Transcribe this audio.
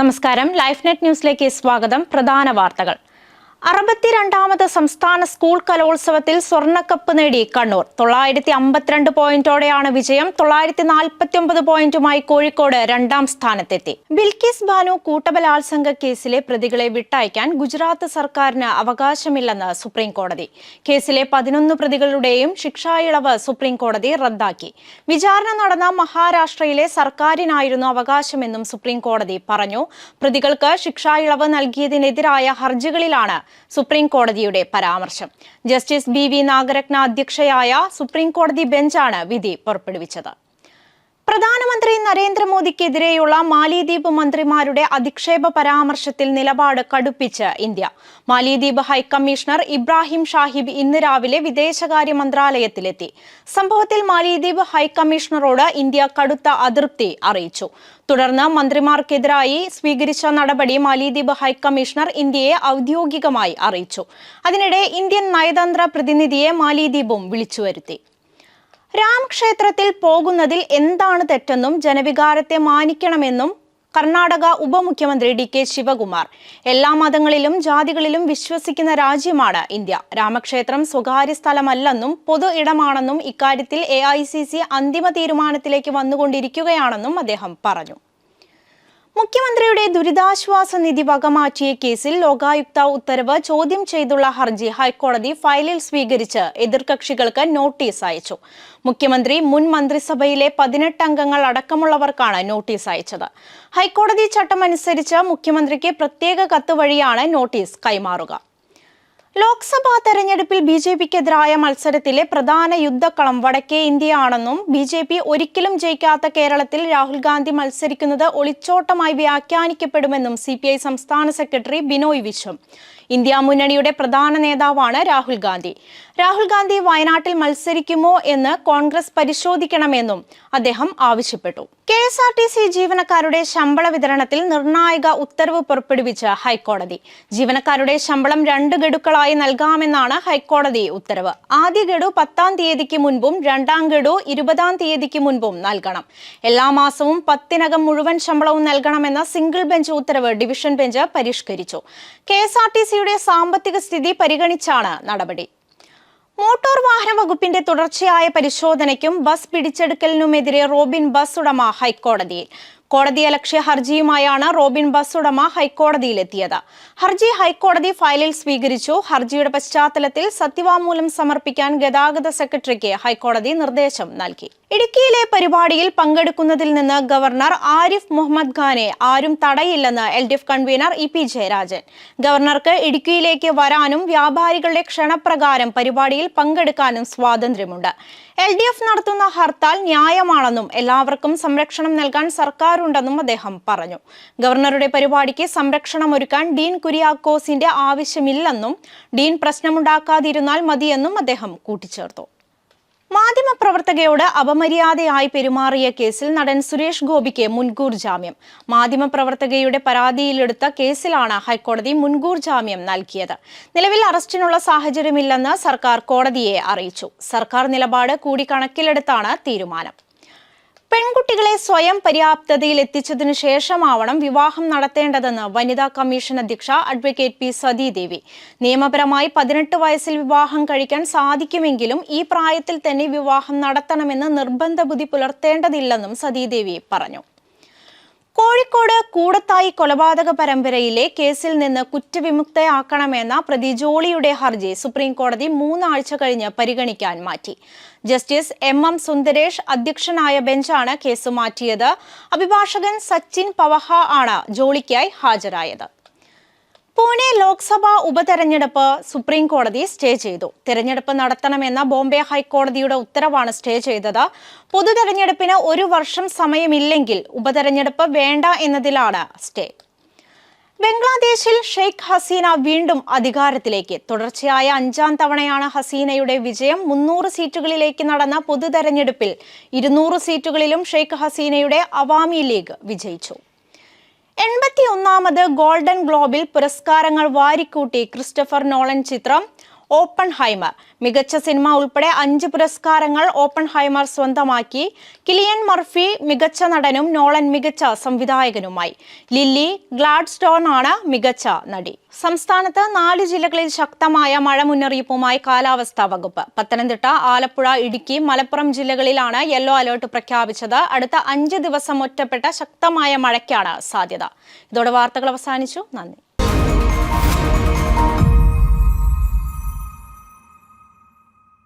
നമസ്കാരം. Life net ന്യൂസിലേക്ക് സ്വാഗതം. പ്രധാന വാർത്തകൾ. 62ാമത് സംസ്ഥാന സ്കൂൾ കലോത്സവത്തിൽ സ്വർണ്ണക്കപ്പ് നേടി കണ്ണൂർ. 952 പോയിന്റോടെയാണ് വിജയം. 949 പോയിന്റുമായി കോഴിക്കോട് രണ്ടാം സ്ഥാനത്തെത്തി. ബിൽക്കിസ് ബാനു കൂട്ടബലാത്സംഗ കേസിലെ പ്രതികളെ വിട്ടയക്കാൻ ഗുജറാത്ത് സർക്കാരിന് അവകാശമില്ലെന്ന് സുപ്രീം കോടതി. കേസിലെ 11 പ്രതികളുടെയും ശിക്ഷായിളവ് സുപ്രീം കോടതി റദ്ദാക്കി. വിചാരണ നടന്ന മഹാരാഷ്ട്രയിലെ സർക്കാരിനായിരുന്നു അവകാശമെന്നും സുപ്രീം കോടതി പറഞ്ഞു. പ്രതികൾക്ക് ശിക്ഷായിളവ് നൽകിയതിനെതിരായ ഹർജികളിലാണ് സുപ്രീം കോടതിയുടെ പരാമർശം. ജസ്റ്റിസ് BV നാഗരത്ന അധ്യക്ഷയായ സുപ്രീം കോടതി ബെഞ്ചാണ് വിധി പുറപ്പെടുവിച്ചത്. പ്രധാനമന്ത്രി നരേന്ദ്രമോദിക്കെതിരെയുള്ള മാലിദ്വീപ് മന്ത്രിമാരുടെ അധിക്ഷേപ പരാമർശത്തിൽ നിലപാട് കടുപ്പിച്ച് ഇന്ത്യ. മാലിദ്വീപ് ഹൈക്കമ്മീഷണർ ഇബ്രാഹിം ഷാഹിബ് ഇന്ന് രാവിലെ വിദേശകാര്യ മന്ത്രാലയത്തിലെത്തി. സംഭവത്തിൽ മാലിദ്വീപ് ഹൈക്കമ്മീഷണറോട് ഇന്ത്യ കടുത്ത അതൃപ്തി അറിയിച്ചു. തുടർന്ന് മന്ത്രിമാർക്കെതിരായി സ്വീകരിച്ച നടപടി മാലിദ്വീപ് ഹൈക്കമ്മീഷണർ ഇന്ത്യയെ ഔദ്യോഗികമായി അറിയിച്ചു. അതിനിടെ ഇന്ത്യൻ നയതന്ത്ര പ്രതിനിധിയെ മാലിദ്വീപും വിളിച്ചുവരുത്തി. രാംക്ഷേത്രത്തിൽ പോകുന്നതിൽ എന്താണ് തെറ്റെന്നും ജനവികാരത്തെ മാനിക്കണമെന്നും കർണാടക ഉപമുഖ്യമന്ത്രി DK ശിവകുമാർ. എല്ലാ മതങ്ങളിലും ജാതികളിലും വിശ്വസിക്കുന്ന രാജ്യമാണ് ഇന്ത്യ. രാമക്ഷേത്രം സ്വകാര്യ സ്ഥലമല്ലെന്നും പൊതു ഇടമാണെന്നും ഇക്കാര്യത്തിൽ AICC അന്തിമ തീരുമാനത്തിലേക്ക് വന്നുകൊണ്ടിരിക്കുകയാണെന്നും അദ്ദേഹം പറഞ്ഞു. മുഖ്യമന്ത്രിയുടെ ദുരിതാശ്വാസ നിധി വകമാറ്റിയ കേസിൽ ലോകായുക്ത ഉത്തരവ് ചോദ്യം ചെയ്തുള്ള ഹർജി ഹൈക്കോടതി ഫയലിൽ സ്വീകരിച്ച് എതിർകക്ഷികൾക്ക് നോട്ടീസ് അയച്ചു. മുഖ്യമന്ത്രി, മുൻ മന്ത്രിസഭയിലെ 18 അംഗങ്ങൾ അടക്കമുള്ളവർക്കാണ് നോട്ടീസ് അയച്ചത്. ഹൈക്കോടതി ചട്ടമനുസരിച്ച് മുഖ്യമന്ത്രിക്ക് പ്രത്യേക കത്ത് വഴിയാണ് നോട്ടീസ് കൈമാറുക. ലോക്സഭാ തെരഞ്ഞെടുപ്പിൽ BJPക്കെതിരായ മത്സരത്തിലെ പ്രധാന യുദ്ധക്കളം വടക്കേ ഇന്ത്യയാണെന്നും BJP ഒരിക്കലും ജയിക്കാത്ത കേരളത്തിൽ രാഹുൽ ഗാന്ധി മത്സരിക്കുന്നത് ഒളിച്ചോട്ടമായി വ്യാഖ്യാനിക്കപ്പെടുമെന്നും CPI സംസ്ഥാന സെക്രട്ടറി ബിനോയ് വിശ്വം. ഇന്ത്യ മുന്നണിയുടെ പ്രധാന നേതാവാണ് രാഹുൽ ഗാന്ധി. രാഹുൽ ഗാന്ധി വയനാട്ടിൽ മത്സരിക്കുമോ എന്ന് കോൺഗ്രസ് പരിശോധിക്കണമെന്നും അദ്ദേഹം ആവശ്യപ്പെട്ടു. KSRTC ജീവനക്കാരുടെ ശമ്പള വിതരണത്തിൽ നിർണായക ഉത്തരവ് പുറപ്പെടുവിച്ച ഹൈക്കോടതി. ജീവനക്കാരുടെ ശമ്പളം 2 ഗഡുക്കളായി നൽകാമെന്നാണ് ഹൈക്കോടതി ഉത്തരവ്. ആദ്യ ഗഡു 10-ാം തീയതിക്ക് മുൻപും 2ാം ഗഡു 20-ാം തീയതിക്ക് മുൻപും നൽകണം. എല്ലാ മാസവും 10-നകം മുഴുവൻ ശമ്പളവും നൽകണമെന്ന സിംഗിൾ ബെഞ്ച് ഉത്തരവ് ഡിവിഷൻ ബെഞ്ച് പരിഷ്കരിച്ചു. KSRTCയുടെ സാമ്പത്തിക സ്ഥിതി പരിഗണിച്ചാണ് നടപടി. മോട്ടോർ വാഹന വകുപ്പിന്റെ തുടർച്ചയായ പരിശോധനയ്ക്കും ബസ് പിടിച്ചെടുക്കലിനുമെതിരെ റോബിൻ ബസ് ഉടമ ഹൈക്കോടതിയിൽ. കോടതിയലക്ഷ്യ ഹർജിയുമായാണ് റോബിൻ ബസ് ഉടമ ഹൈക്കോടതിയിലെത്തിയത്. ഹർജി ഹൈക്കോടതി ഫയലിൽ സ്വീകരിച്ചു. ഹർജിയുടെ പശ്ചാത്തലത്തിൽ സത്യവാങ്മൂലം സമർപ്പിക്കാൻ ഗതാഗത സെക്രട്ടറിക്ക് ഹൈക്കോടതി നിർദ്ദേശം നൽകി. ഇടുക്കിയിലെ പരിപാടിയിൽ പങ്കെടുക്കുന്നതിൽ നിന്ന് ഗവർണർ ആരിഫ് മുഹമ്മദ് ഖാനെ ആരും തടയില്ലെന്ന് LDF കൺവീനർ EP ജയരാജൻ. ഗവർണർക്ക് ഇടുക്കിയിലേക്ക് വരാനും വ്യാപാരികളുടെ ക്ഷണപ്രകാരം പരിപാടിയിൽ പങ്കെടുക്കാനും സ്വാതന്ത്ര്യമുണ്ട്. LDF നടത്തുന്ന ഹർത്താൽ ന്യായമാണെന്നും എല്ലാവർക്കും സംരക്ഷണം നൽകാൻ സർക്കാരുണ്ടെന്നും അദ്ദേഹം പറഞ്ഞു. ഗവർണറുടെ പരിപാടിക്ക് സംരക്ഷണമൊരുക്കാൻ ഡീൻ കുര്യാക്കോസിന്റെ ആവശ്യമില്ലെന്നും ഡീൻ പ്രശ്നമുണ്ടാക്കാതിരുന്നാൽ മതിയെന്നും അദ്ദേഹം കൂട്ടിച്ചേർത്തു. മാധ്യമപ്രവർത്തകയോട് അപമര്യാദയായി പെരുമാറിയ കേസിൽ നടൻ സുരേഷ് ഗോപിക്ക് മുൻകൂർ ജാമ്യം. മാധ്യമപ്രവർത്തകയുടെ പരാതിയിലെടുത്ത കേസിലാണ് ഹൈക്കോടതി മുൻകൂർ ജാമ്യം നൽകിയത്. നിലവിൽ അറസ്റ്റിനുള്ള സാഹചര്യമില്ലെന്ന് സർക്കാർ കോടതിയെ അറിയിച്ചു. സർക്കാർ നിലപാട് കൂടി കണക്കിലെടുത്താണ് തീരുമാനം. പെൺകുട്ടികളെ സ്വയം പര്യാപ്തതയിൽ എത്തിച്ചതിനു ശേഷമാവണം വിവാഹം നടത്തേണ്ടതെന്ന് വനിതാ കമ്മീഷൻ അധ്യക്ഷ അഡ്വക്കേറ്റ് P. സതീദേവി. നിയമപരമായി 18 വയസ്സിൽ വിവാഹം കഴിക്കാൻ സാധിക്കുമെങ്കിലും ഈ പ്രായത്തിൽ തന്നെ വിവാഹം നടത്തണമെന്ന് നിർബന്ധ ബുദ്ധി പുലർത്തേണ്ടതില്ലെന്നും സതീദേവി പറഞ്ഞു. കോഴിക്കോട് കൂടത്തായി കൊലപാതക പരമ്പരയിലെ കേസിൽ നിന്ന് കുറ്റവിമുക്തയാക്കണമെന്ന പ്രതി ജോളിയുടെ ഹർജി സുപ്രീം കോടതി 3 ആഴ്ച കഴിഞ്ഞ് പരിഗണിക്കാൻ മാറ്റി. ജസ്റ്റിസ് MM സുന്ദരേഷ് അധ്യക്ഷനായ ബെഞ്ചാണ് കേസ് മാറ്റിയത്. അഭിഭാഷകൻ സച്ചിൻ പവഹ ആണ് ജോളിക്കായി ഹാജരായത്. പൂനെ ലോക്സഭാ ഉപതെരഞ്ഞെടുപ്പ് സുപ്രീം കോടതി സ്റ്റേ ചെയ്തു. തെരഞ്ഞെടുപ്പ് നടത്തണമെന്ന ബോംബെ ഹൈക്കോടതിയുടെ ഉത്തരവാണ് സ്റ്റേ ചെയ്തത്. പൊതുതെരഞ്ഞെടുപ്പിന് 1 വർഷം സമയമില്ലെങ്കിൽ ഉപതെരഞ്ഞെടുപ്പ് വേണ്ട എന്നതിലാണ് സ്റ്റേ. ബംഗ്ലാദേശിൽ ഷെയ്ഖ് ഹസീന വീണ്ടും അധികാരത്തിലേക്ക്. തുടർച്ചയായ 5ാം തവണയാണ് ഹസീനയുടെ വിജയം. 300 സീറ്റുകളിലേക്ക് നടന്ന പൊതുതെരഞ്ഞെടുപ്പിൽ 200 സീറ്റുകളിലും ഷെയ്ഖ് ഹസീനയുടെ അവാമി ലീഗ് വിജയിച്ചു. 81ാമത് ഗോൾഡൻ ഗ്ലോബിൽ പുരസ്കാരങ്ങൾ വാരിക്കൂട്ടി ക്രിസ്റ്റഫർ നോളൻ ചിത്രം ഓപ്പൺഹൈമർ. മികച്ച സിനിമ ഉൾപ്പെടെ 5 പുരസ്കാരങ്ങൾ ഓപ്പൺഹൈമർ സ്വന്തമാക്കി. കിലിയൻ മർഫി മികച്ച നടനും നോളൻ മികച്ച സംവിധായകനുമായി. ലില്ലി ഗ്ലാഡ്സ്റ്റോൺ ആണ് മികച്ച നടി. സംസ്ഥാനത്ത് 4 ജില്ലകളിൽ ശക്തമായ മഴ മുന്നറിയിപ്പുമായി കാലാവസ്ഥാ വകുപ്പ്. പത്തനംതിട്ട, ആലപ്പുഴ, ഇടുക്കി, മലപ്പുറം ജില്ലകളിലാണ് യെല്ലോ അലർട്ട് പ്രഖ്യാപിച്ചത്. അടുത്ത 5 ദിവസം ഒറ്റപ്പെട്ട ശക്തമായ മഴയ്ക്കാണ് സാധ്യത. ഇതോടെ വാർത്തകൾ അവസാനിച്ചു. നന്ദി.